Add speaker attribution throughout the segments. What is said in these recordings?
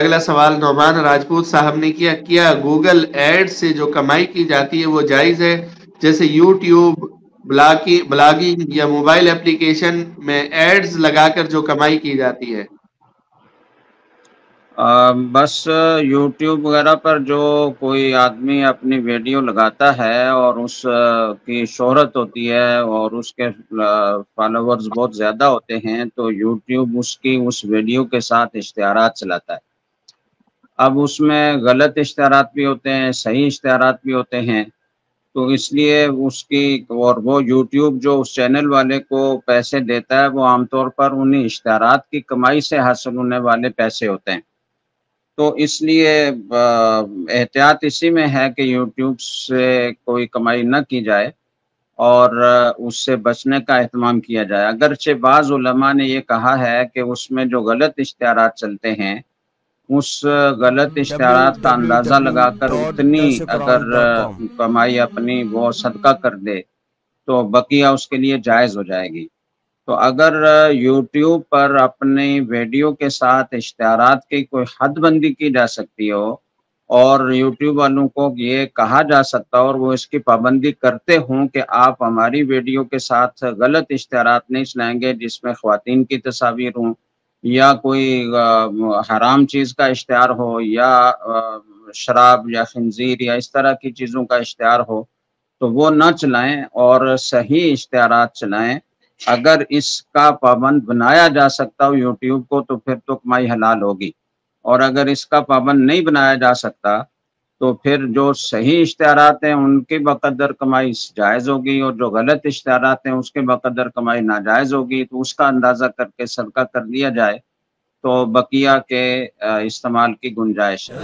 Speaker 1: اگلا سوال نعمان راجپوت صاحب نے کیا گوگل ایڈ سے جو کمائی کی جاتی ہے وہ جائز ہے؟ جیسے یوٹیوب، بلاگنگ یا موبائل اپلیکیشن میں ایڈز لگا کر جو کمائی کی جاتی ہے۔
Speaker 2: بس یوٹیوب وغیرہ پر جو کوئی آدمی اپنی ویڈیو لگاتا ہے اور اس کی شہرت ہوتی ہے اور اس کے فالوورز بہت زیادہ ہوتے ہیں تو یوٹیوب اس کی اس ویڈیو کے ساتھ اشتہارات چلاتا ہے۔ اب اس میں غلط اشتہارات بھی ہوتے ہیں، صحیح اشتہارات بھی ہوتے ہیں، تو اس لیے اس کی اور وہ یوٹیوب جو اس چینل والے کو پیسے دیتا ہے وہ عام طور پر انہیں اشتہارات کی کمائی سے حاصل ہونے والے پیسے ہوتے ہیں۔ تو اس لیے احتیاط اسی میں ہے کہ یوٹیوب سے کوئی کمائی نہ کی جائے اور اس سے بچنے کا اہتمام کیا جائے۔ اگرچہ بعض علماء نے یہ کہا ہے کہ اس میں جو غلط اشتہارات چلتے ہیں اس غلط اشتہارات کا اندازہ لگا کر اتنی اگر
Speaker 3: www.dasquran.com
Speaker 2: کمائی اپنی وہ صدقہ کر دے تو بقیہ اس کے لیے جائز ہو جائے گی۔ تو اگر یوٹیوب پر اپنی ویڈیو کے ساتھ اشتہارات کی کوئی حد بندی کی جا سکتی ہو اور یوٹیوب والوں کو یہ کہا جا سکتا اور وہ اس کی پابندی کرتے ہوں کہ آپ ہماری ویڈیو کے ساتھ غلط اشتہارات نہیں چلائیں گے جس میں خواتین کی تصاویر ہوں یا کوئی حرام چیز کا اشتہار ہو یا شراب یا خنزیر یا اس طرح کی چیزوں کا اشتہار ہو تو وہ نہ چلائیں اور صحیح اشتہارات چلائیں۔ اگر اس کا پابند بنایا جا سکتا ہو یوٹیوب کو تو پھر تو کمائی حلال ہوگی، اور اگر اس کا پابند نہیں بنایا جا سکتا تو پھر جو صحیح اشتہارات ہیں ان کے بقدر کمائی جائز ہوگی اور جو غلط اشتہارات ہیں اس کے بقدر کمائی ناجائز ہوگی، تو اس کا اندازہ کر کے صدقہ کر دیا جائے تو بقیہ کے استعمال کی گنجائش ہے۔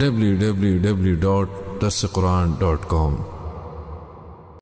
Speaker 3: www.dasquran.com